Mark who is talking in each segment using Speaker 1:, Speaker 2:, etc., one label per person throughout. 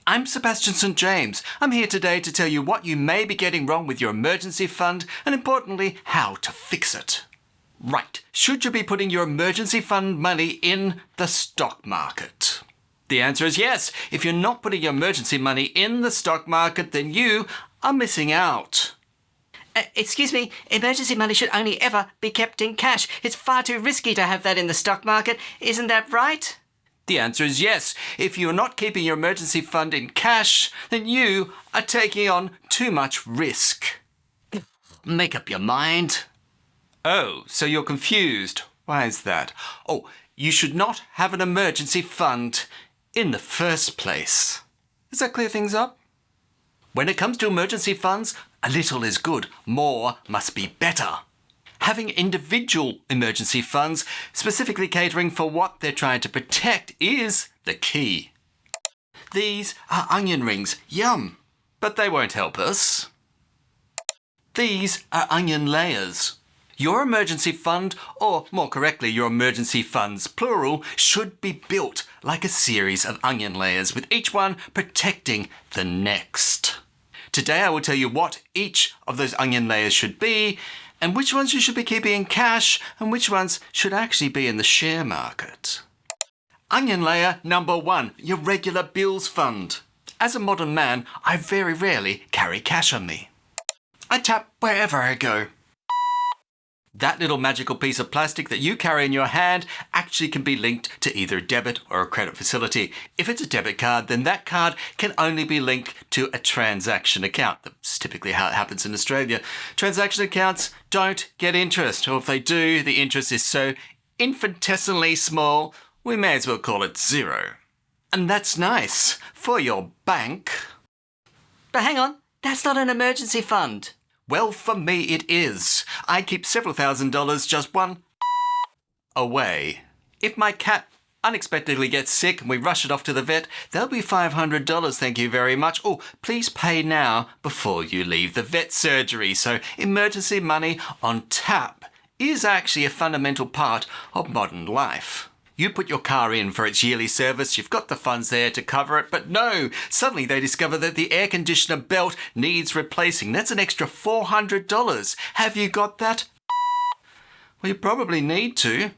Speaker 1: I'm Sebastian St. James. I'm here today to tell you what you may be getting wrong with your emergency fund and, importantly, how to fix it. Right, should you be putting your emergency fund money in the stock market? The answer is yes. If you're not putting your emergency money in the stock market, then you are missing out.
Speaker 2: Excuse me, emergency money should only ever be kept in cash. It's far too risky to have that in the stock market. Isn't that right?
Speaker 1: The answer is yes. If you're not keeping your emergency fund in cash, then you are taking on too much risk. Make up your mind. Oh, so you're confused. Why is that? Oh, you should not have an emergency fund in the first place. Does that clear things up? When it comes to emergency funds, a little is good. More must be better. Having individual emergency funds, specifically catering for what they're trying to protect, is the key. These are onion rings. Yum! But they won't help us. These are onion layers. Your emergency fund, or more correctly, your emergency funds plural, should be built like a series of onion layers, with each one protecting the next. Today I will tell you what each of those onion layers should be, and which ones you should be keeping in cash, and which ones should actually be in the share market. Onion layer number 1, your regular bills fund. As a modern man, I very rarely carry cash on me. I tap wherever I go. That little magical piece of plastic that you carry in your hand actually can be linked to either a debit or a credit facility. If it's a debit card, then that card can only be linked to a transaction account. That's typically how it happens in Australia. Transaction accounts don't get interest, or if they do, the interest is so infinitesimally small, we may as well call it zero. And that's nice for your bank.
Speaker 2: But hang on, that's not an emergency fund.
Speaker 1: Well, for me it is. I keep several $1,000s just one away. If my cat unexpectedly gets sick and we rush it off to the vet, there'll be $500, thank you very much. Oh, please pay now before you leave the vet surgery. So emergency money on tap is actually a fundamental part of modern life. You put your car in for its yearly service, you've got the funds there to cover it, but no, suddenly they discover that the air conditioner belt needs replacing. That's an extra $400. Have you got that? Well, you probably need to.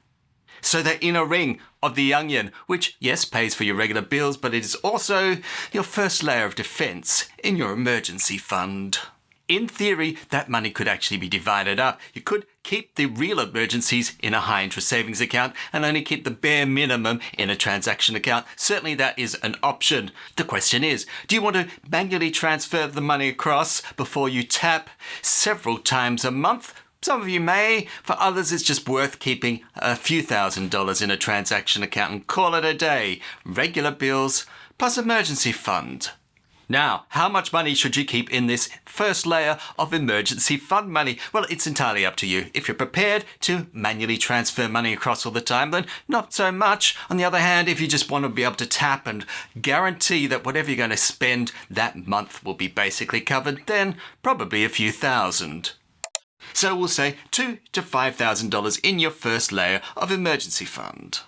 Speaker 1: So the inner ring of the onion, which, yes, pays for your regular bills, but it is also your first layer of defense in your emergency fund. In theory, that money could actually be divided up. You could keep the real emergencies in a high-interest savings account and only keep the bare minimum in a transaction account. Certainly that is an option. The question is, do you want to manually transfer the money across before you tap several times a month? Some of you may. For others, it's just worth keeping a few $1,000s in a transaction account and call it a day. Regular bills plus emergency fund. Now, how much money should you keep in this first layer of emergency fund money? Well, it's entirely up to you. If you're prepared to manually transfer money across all the time, then not so much. On the other hand, if you just want to be able to tap and guarantee that whatever you're going to spend that month will be basically covered, then probably a few thousand. So we'll say $2,000 to $5,000 in your first layer of emergency fund.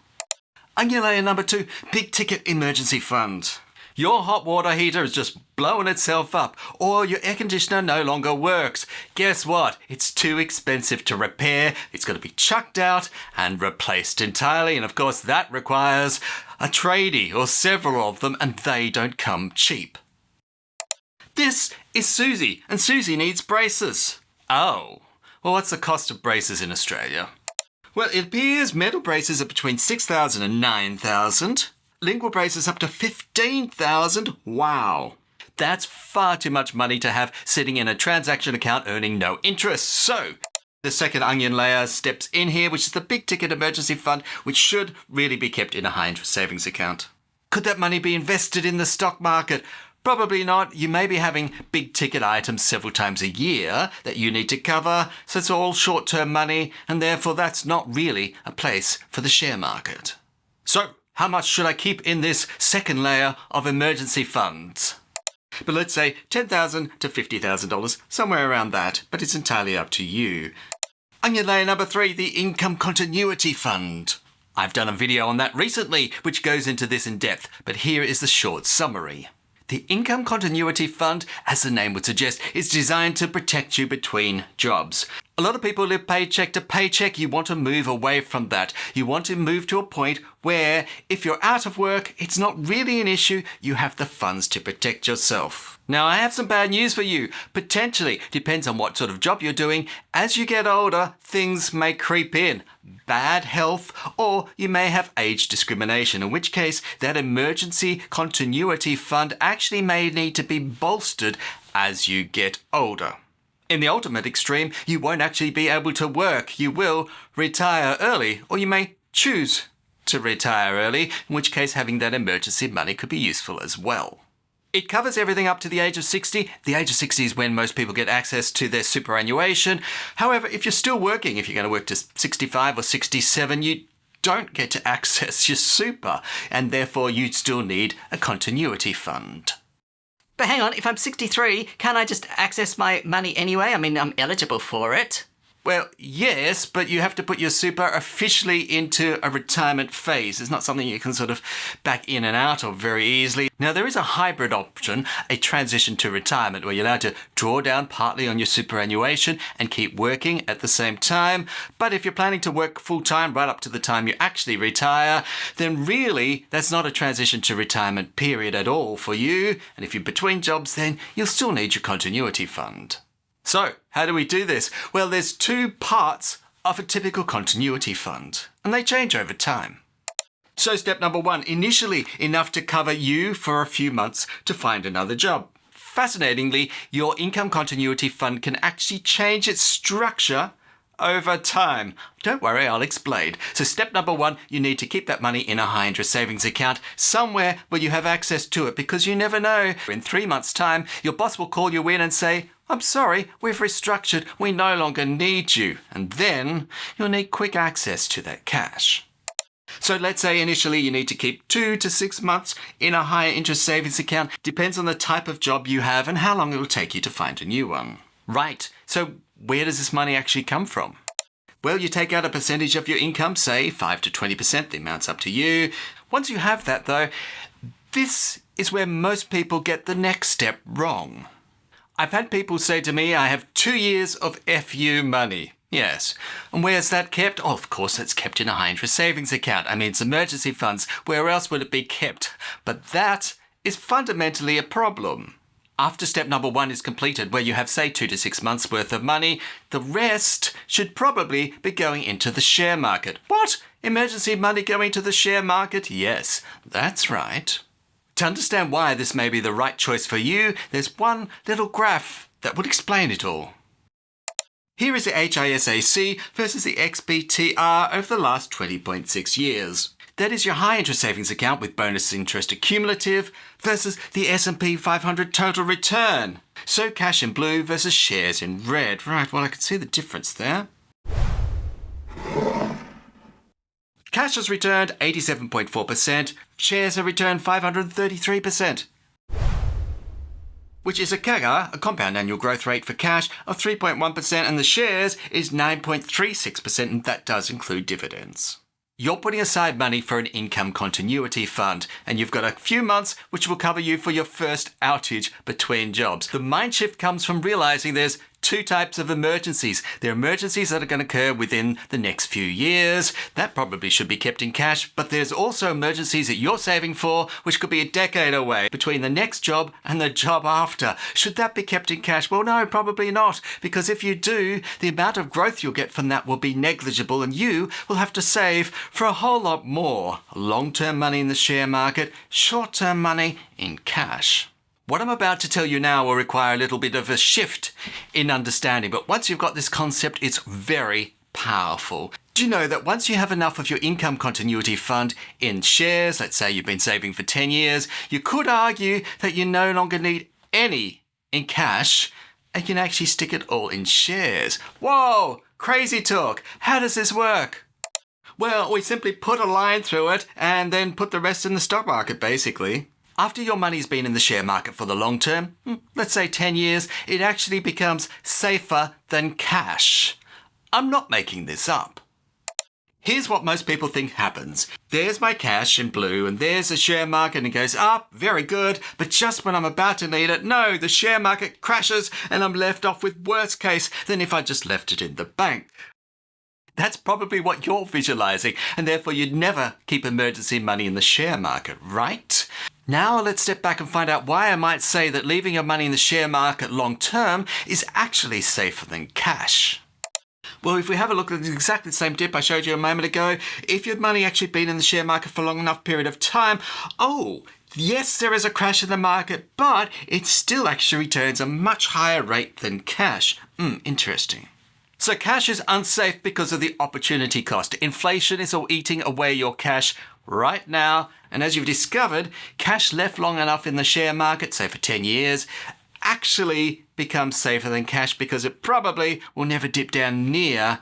Speaker 1: Onion layer number 2, big ticket emergency fund. Your hot water heater is just blowing itself up, or your air conditioner no longer works. Guess what? It's too expensive to repair. It's got to be chucked out and replaced entirely. And of course, that requires a tradie or several of them, and they don't come cheap. This is Susie, and Susie needs braces. Oh, well, what's the cost of braces in Australia? Well, it appears metal braces are between $6,000 and $9,000. Lingual braces up to $15,000. Wow. That's far too much money to have sitting in a transaction account earning no interest. So, the second onion layer steps in here, which is the big ticket emergency fund, which should really be kept in a high interest savings account. Could that money be invested in the stock market? Probably not. You may be having big ticket items several times a year that you need to cover, so it's all short-term money, and therefore that's not really a place for the share market. So, how much should I keep in this second layer of emergency funds? But let's say $10,000 to $50,000, somewhere around that, but it's entirely up to you. Onion layer number 3, the income continuity fund. I've done a video on that recently, which goes into this in depth, but here is the short summary. The Income Continuity Fund, as the name would suggest, is designed to protect you between jobs. A lot of people live paycheck to paycheck. You want to move away from that. You want to move to a point where if you're out of work, it's not really an issue. You have the funds to protect yourself. Now, I have some bad news for you. Potentially, depends on what sort of job you're doing. As you get older, things may creep in. Bad health, or you may have age discrimination, in which case that emergency continuity fund actually may need to be bolstered as you get older. In the ultimate extreme, you won't actually be able to work. You will retire early, or you may choose to retire early, in which case having that emergency money could be useful as well. It covers everything up to the age of 60. The age of 60 is when most people get access to their superannuation. However, if you're still working, if you're going to work to 65 or 67, you don't get to access your super, and therefore you still need a continuity fund.
Speaker 2: But hang on, if I'm 63, can't I just access my money anyway? I mean, I'm eligible for it.
Speaker 1: Well, yes, but you have to put your super officially into a retirement phase. It's not something you can sort of back in and out of very easily. Now, there is a hybrid option, a transition to retirement, where you're allowed to draw down partly on your superannuation and keep working at the same time. But if you're planning to work full-time right up to the time you actually retire, then really that's not a transition to retirement period at all for you. And if you're between jobs, then you'll still need your continuity fund. So, how do we do this? Well, there's two parts of a typical continuity fund, and they change over time. So step number one, initially enough to cover you for a few months to find another job. Fascinatingly, your income continuity fund can actually change its structure over time. Don't worry, I'll explain. So step number one, you need to keep that money in a high interest savings account somewhere where you have access to it, because you never know. In 3 months' time, your boss will call you in and say, "I'm sorry, we've restructured, we no longer need you." And then you'll need quick access to that cash. So let's say initially you need to keep 2 to 6 months in a higher interest savings account. Depends on the type of job you have and how long it will take you to find a new one. Right, so where does this money actually come from? Well, you take out a percentage of your income, say 5 to 20%, the amount's up to you. Once you have that though, this is where most people get the next step wrong. I've had people say to me, I have 2 years of FU money. Yes. And where's that kept? Oh, of course, it's kept in a high interest savings account. I mean, it's emergency funds. Where else would it be kept? But that is fundamentally a problem. After step number one is completed, where you have, say, 2 to 6 months worth of money, the rest should probably be going into the share market. What? Emergency money going to the share market? Yes, that's right. To understand why this may be the right choice for you, there's one little graph that would explain it all. Here is the HISAC versus the XBTR over the last 20.6 years. That is your high interest savings account with bonus interest accumulative versus the S&P 500 total return. So cash in blue versus shares in red. Right, well, I can see the difference there. Cash has returned 87.4%, shares have returned 533%. Which is a CAGR, a compound annual growth rate for cash, of 3.1%, and the shares is 9.36%, and that does include dividends. You're putting aside money for an income continuity fund, and you've got a few months which will cover you for your first outage between jobs. The mind shift comes from realizing there's two types of emergencies. There are emergencies that are going to occur within the next few years. That probably should be kept in cash, but there's also emergencies that you're saving for, which could be a decade away between the next job and the job after. Should that be kept in cash? Well, no, probably not, because if you do, the amount of growth you'll get from that will be negligible, and you will have to save for a whole lot more. Long-term money in the share market, short-term money in cash. What I'm about to tell you now will require a little bit of a shift in understanding, but once you've got this concept, it's very powerful. Do you know that once you have enough of your income continuity fund in shares, let's say you've been saving for 10 years, you could argue that you no longer need any in cash and can actually stick it all in shares. Whoa, crazy talk. How does this work? Well, we simply put a line through it and then put the rest in the stock market, basically. After your money's been in the share market for the long term, let's say 10 years, it actually becomes safer than cash. I'm not making this up. Here's what most people think happens. There's my cash in blue and there's the share market and it goes up, very good, but just when I'm about to need it, no, the share market crashes and I'm left off with worse case than if I just left it in the bank. That's probably what you're visualizing, and therefore you'd never keep emergency money in the share market, right? Now let's step back and find out why I might say that leaving your money in the share market long term is actually safer than cash. Well, if we have a look at exactly the same dip I showed you a moment ago, if your money actually been in the share market for a long enough period of time, yes, there is a crash in the market, but it still actually returns a much higher rate than cash. Interesting. So cash is unsafe because of the opportunity cost. Inflation is all eating away your cash right now. And as you've discovered, cash left long enough in the share market, say for 10 years, actually becomes safer than cash because it probably will never dip down near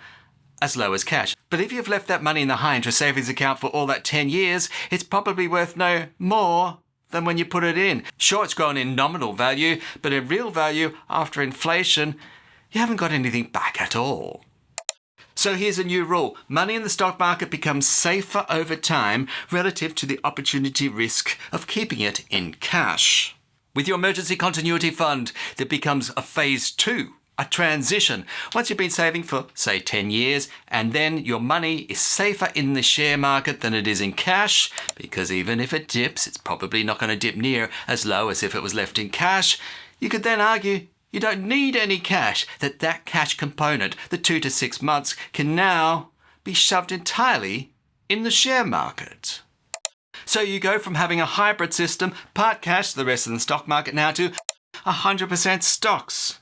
Speaker 1: as low as cash. But if you've left that money in the high interest savings account for all that 10 years, it's probably worth no more than when you put it in. Sure, it's grown in nominal value, but in real value, after inflation, you haven't got anything back at all. So here's a new rule. Money in the stock market becomes safer over time relative to the opportunity risk of keeping it in cash. With your emergency continuity fund, there becomes a phase 2, a transition. Once you've been saving for, say, 10 years, and then your money is safer in the share market than it is in cash, because even if it dips, it's probably not going to dip near as low as if it was left in cash. You could then argue you don't need any cash, that cash component, the 2 to 6 months, can now be shoved entirely in the share market. So you go from having a hybrid system, part cash, the rest in the stock market now, to 100% stocks.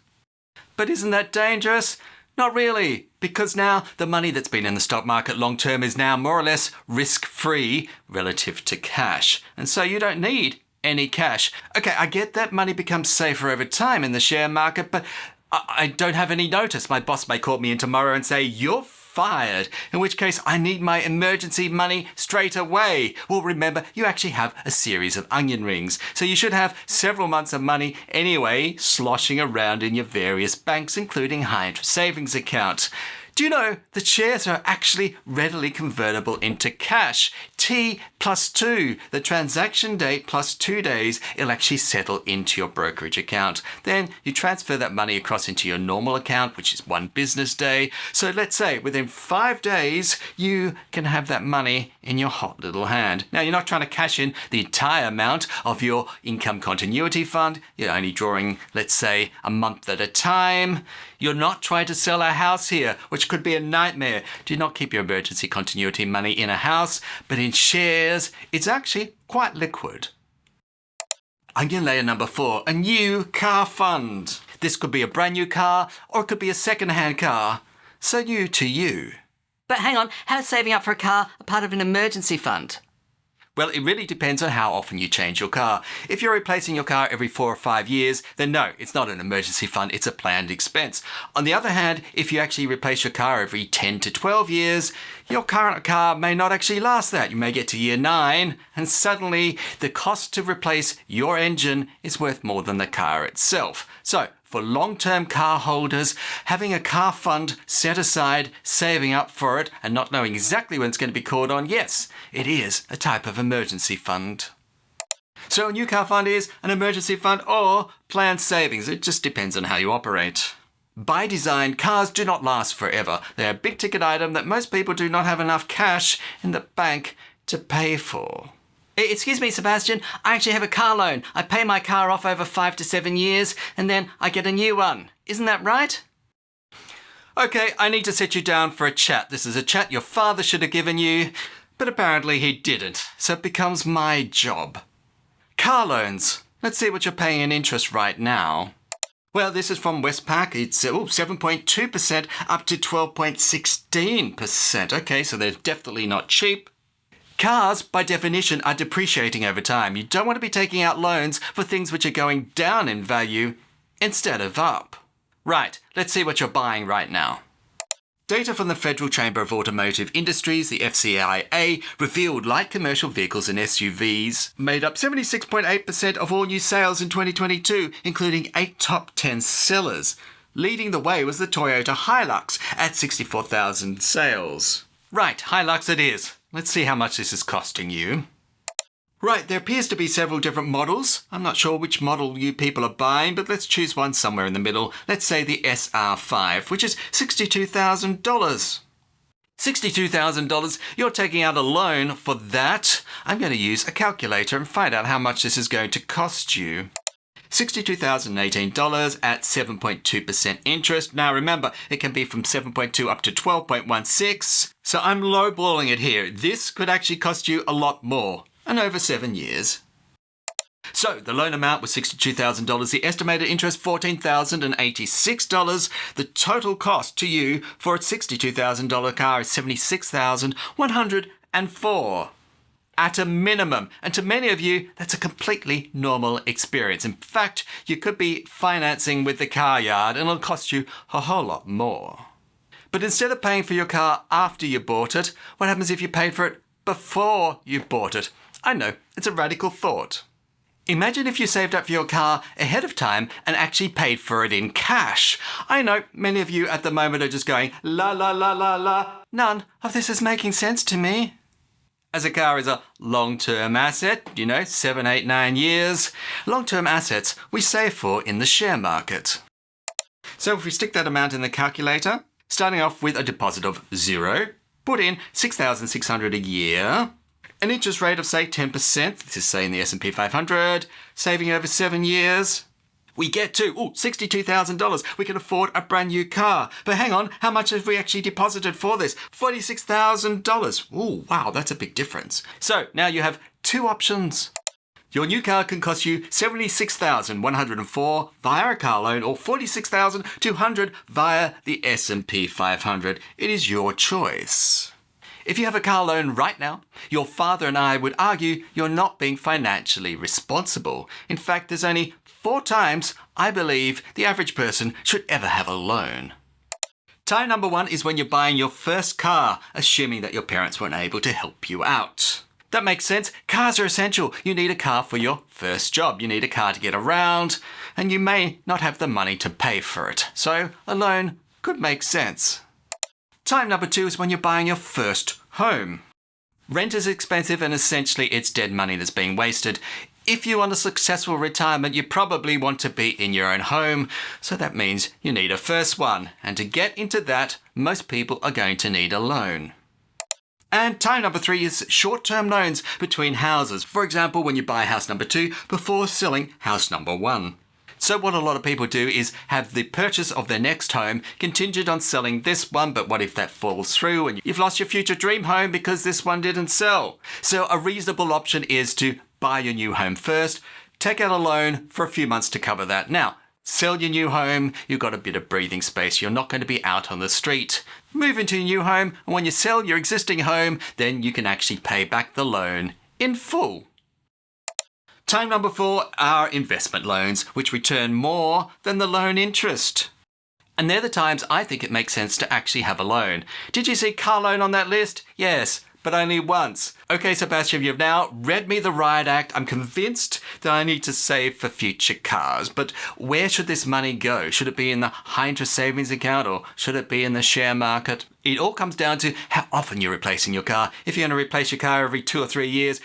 Speaker 1: But isn't that dangerous? Not really, because now the money that's been in the stock market long term is now more or less risk-free relative to cash. And so you don't need any cash. Okay, I get that money becomes safer over time in the share market, but I don't have any notice. My boss may call me in tomorrow and say, "You're fired," in which case I need my emergency money straight away. Well, remember, you actually have a series of onion rings, so you should have several months of money anyway sloshing around in your various banks, including high interest savings accounts. Do you know that shares are actually readily convertible into cash? T plus 2, the transaction date plus 2 days, it'll actually settle into your brokerage account. Then you transfer that money across into your normal account, which is 1 business day. So let's say within 5 days, you can have that money in your hot little hand. Now, you're not trying to cash in the entire amount of your income continuity fund. You're only drawing, let's say, a month at a time. You're not trying to sell a house here, which could be a nightmare. Do not keep your emergency continuity money in a house, but in shares, it's actually quite liquid. Onion layer number 4, a new car fund. This could be a brand new car, or it could be a second-hand car. So new to you.
Speaker 2: But hang on, how's saving up for a car a part of an emergency fund?
Speaker 1: Well, it really depends on how often you change your car. If you're replacing your car every 4 or 5 years, then no, it's not an emergency fund, it's a planned expense. On the other hand, if you actually replace your car every 10 to 12 years, your current car may not actually last that. You may get to year 9, and suddenly the cost to replace your engine is worth more than the car itself. So, for long-term car holders, having a car fund set aside, saving up for it, and not knowing exactly when it's going to be called on, yes, it is a type of emergency fund. So a new car fund is an emergency fund or planned savings. It just depends on how you operate. By design, cars do not last forever. They're a big-ticket item that most people do not have enough cash in the bank to pay for.
Speaker 2: Excuse me, Sebastian, I actually have a car loan. I pay my car off over 5 to 7 years, and then I get a new one. Isn't that right?
Speaker 1: Okay, I need to sit you down for a chat. This is a chat your father should have given you, but apparently he didn't, so it becomes my job. Car loans. Let's see what you're paying in interest right now. Well, this is from Westpac. It's 7.2% up to 12.16%. Okay, so they're definitely not cheap. Cars, by definition, are depreciating over time. You don't want to be taking out loans for things which are going down in value instead of up. Right, let's see what you're buying right now. Data from the Federal Chamber of Automotive Industries, the FCIA, revealed light commercial vehicles and SUVs made up 76.8% of all new sales in 2022, including 8 top 10 sellers. Leading the way was the Toyota Hilux at 64,000 sales. Right, Hilux it is. Let's see how much this is costing you. Right, there appears to be several different models. I'm not sure which model you people are buying, but let's choose one somewhere in the middle. Let's say the SR5, which is $62,000. $62,000, you're taking out a loan for that. I'm going to use a calculator and find out how much this is going to cost you. $62,018 at 7.2% interest. Now remember, it can be from 7.2 up to 12.16. So I'm lowballing it here. This could actually cost you a lot more, and over 7 years. So the loan amount was $62,000. The estimated interest, $14,086. The total cost to you for a $62,000 car is $76,104. At a minimum. And to many of you, that's a completely normal experience. In fact, you could be financing with the car yard and it'll cost you a whole lot more. But instead of paying for your car after you bought it, what happens if you paid for it before you bought it? I know, it's a radical thought. Imagine if you saved up for your car ahead of time and actually paid for it in cash. I know many of you at the moment are just going, la la la la la. None of this is making sense to me. As a car is a long-term asset, 7, 8, 9 years. Long-term assets we save for in the share market. So if we stick that amount in the calculator, starting off with a deposit of 0, put in $6,600 a year, an interest rate of say 10%, this is say in the S&P 500, saving over 7 years, we get to $62,000. We can afford a brand new car. But hang on, how much have we actually deposited for this? $46,000. Oh, wow, that's a big difference. So now you have two options. Your new car can cost you $76,104 via a car loan or $46,200 via the S&P 500. It is your choice. If you have a car loan right now, your father and I would argue you're not being financially responsible. In fact, there's only 4 times I believe the average person should ever have a loan. Time number 1 is when you're buying your first car, assuming that your parents weren't able to help you out. That makes sense. Cars are essential. You need a car for your first job. You need a car to get around, and you may not have the money to pay for it. So a loan could make sense. Time number 2 is when you're buying your first home. Rent is expensive and essentially it's dead money that's being wasted. If you want a successful retirement, you probably want to be in your own home, so that means you need a first one. And to get into that, most people are going to need a loan. And time number 3 is short-term loans between houses. For example, when you buy house number 2 before selling house number 1. So what a lot of people do is have the purchase of their next home contingent on selling this one, but what if that falls through and you've lost your future dream home because this one didn't sell? So a reasonable option is to buy your new home first, take out a loan for a few months to cover that. Now, sell your new home, you've got a bit of breathing space, you're not going to be out on the street. Move into your new home, and when you sell your existing home, then you can actually pay back the loan in full. Time number 4 are investment loans, which return more than the loan interest. And they're the times I think it makes sense to actually have a loan. Did you see car loan on that list? Yes, but only once. Okay, Sebastian, you've now read me the riot act. I'm convinced that I need to save for future cars. But where should this money go? Should it be in the high interest savings account or should it be in the share market? It all comes down to how often you're replacing your car. If you're going to replace your car every 2 or 3 years,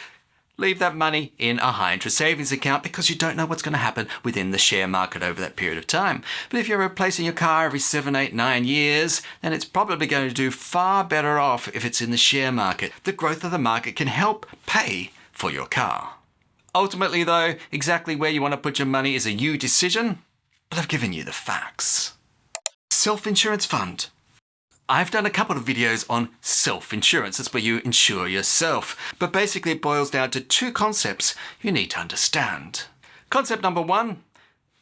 Speaker 1: leave that money in a high interest savings account because you don't know what's going to happen within the share market over that period of time. But if you're replacing your car every 7, 8, 9 years, then it's probably going to do far better off if it's in the share market. The growth of the market can help pay for your car. Ultimately though, exactly where you want to put your money is a you decision, but I've given you the facts. Self-insurance fund. I've done a couple of videos on self-insurance. That's where you insure yourself. But basically it boils down to 2 concepts you need to understand. Concept number 1,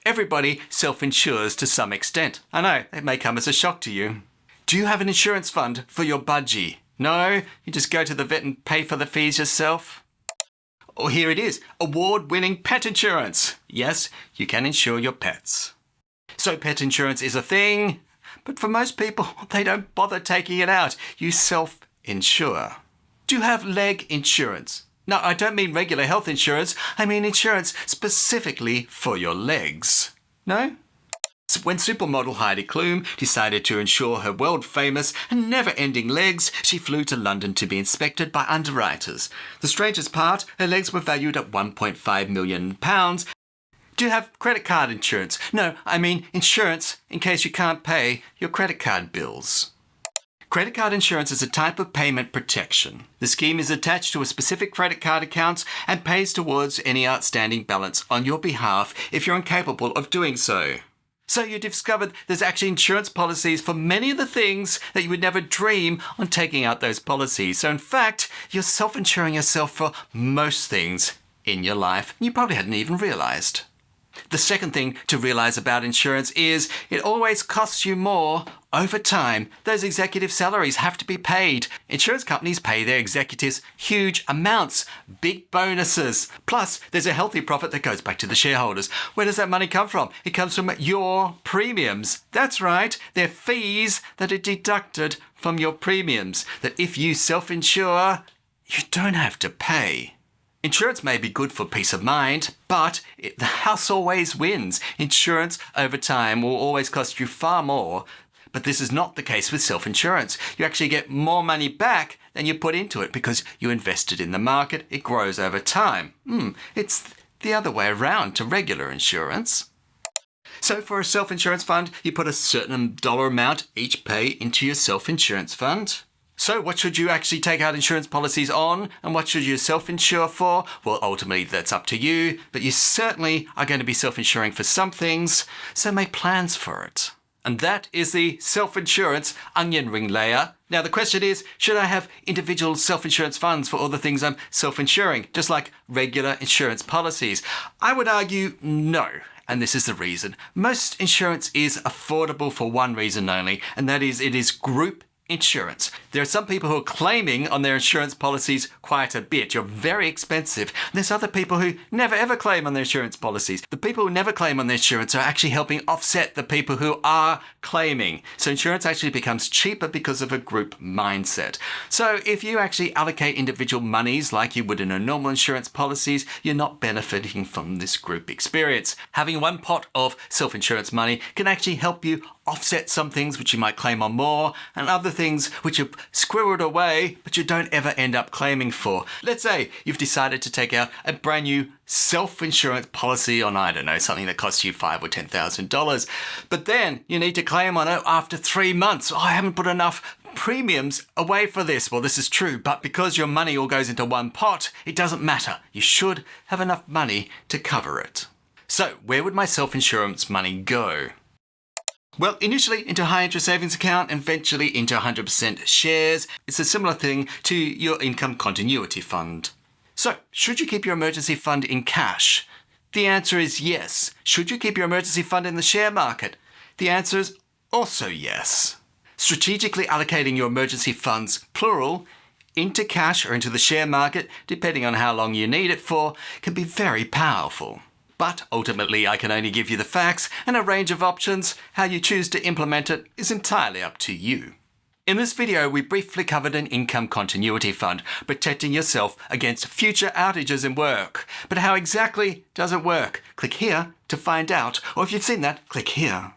Speaker 1: everybody self-insures to some extent. I know, it may come as a shock to you. Do you have an insurance fund for your budgie? No? You just go to the vet and pay for the fees yourself? Or here it is, award-winning pet insurance. Yes, you can insure your pets. So pet insurance is a thing. But for most people, they don't bother taking it out. You self-insure. Do you have leg insurance? No, I don't mean regular health insurance. I mean insurance specifically for your legs. No? When supermodel Heidi Klum decided to insure her world-famous and never-ending legs, she flew to London to be inspected by underwriters. The strangest part, her legs were valued at £1.5 million. Do you have credit card insurance? No, I mean insurance in case you can't pay your credit card bills. Credit card insurance is a type of payment protection. The scheme is attached to a specific credit card account and pays towards any outstanding balance on your behalf if you're incapable of doing so. So you discovered there's actually insurance policies for many of the things that you would never dream on taking out those policies. So in fact, you're self-insuring yourself for most things in your life you probably hadn't even realized. The second thing to realize about insurance is it always costs you more over time. Those executive salaries have to be paid. Insurance companies pay their executives huge amounts, big bonuses. Plus, there's a healthy profit that goes back to the shareholders. Where does that money come from? It comes from your premiums. That's right, they're fees that are deducted from your premiums that if you self-insure, you don't have to pay. Insurance may be good for peace of mind, but the house always wins. Insurance over time will always cost you far more, but this is not the case with self-insurance. You actually get more money back than you put into it because you invested in the market. It grows over time. It's the other way around to regular insurance. So for a self-insurance fund, you put a certain dollar amount each pay into your self-insurance fund. So what should you actually take out insurance policies on and what should you self-insure for? Well, ultimately that's up to you, but you certainly are going to be self-insuring for some things, so make plans for it. And that is the self-insurance onion ring layer. Now the question is, should I have individual self-insurance funds for all the things I'm self-insuring, just like regular insurance policies? I would argue no. And this is the reason. Most insurance is affordable for one reason only, and that is it is group insurance. There are some people who are claiming on their insurance policies quite a bit. You're very expensive. And there's other people who never ever claim on their insurance policies. The people who never claim on their insurance are actually helping offset the people who are claiming. So insurance actually becomes cheaper because of a group mindset. So if you actually allocate individual monies like you would in a normal insurance policies, you're not benefiting from this group experience. Having one pot of self-insurance money can actually help you offset some things which you might claim on more and other things which you've squirreled away but you don't ever end up claiming for. Let's say you've decided to take out a brand new self-insurance policy on, I don't know, something that costs you $5,000 or $10,000, but then you need to claim on it after 3 months. I haven't put enough premiums away for this. Well, this is true, but because your money all goes into one pot, it doesn't matter. You should have enough money to cover it. So where would my self-insurance money go? Well, initially into a high-interest savings account and eventually into 100% shares. It's a similar thing to your income continuity fund. So, should you keep your emergency fund in cash? The answer is yes. Should you keep your emergency fund in the share market? The answer is also yes. Strategically allocating your emergency funds, plural, into cash or into the share market, depending on how long you need it for, can be very powerful. But ultimately, I can only give you the facts and a range of options. How you choose to implement it is entirely up to you. In this video, we briefly covered an income continuity fund, protecting yourself against future outages in work. But how exactly does it work? Click here to find out, or if you've seen that, click here.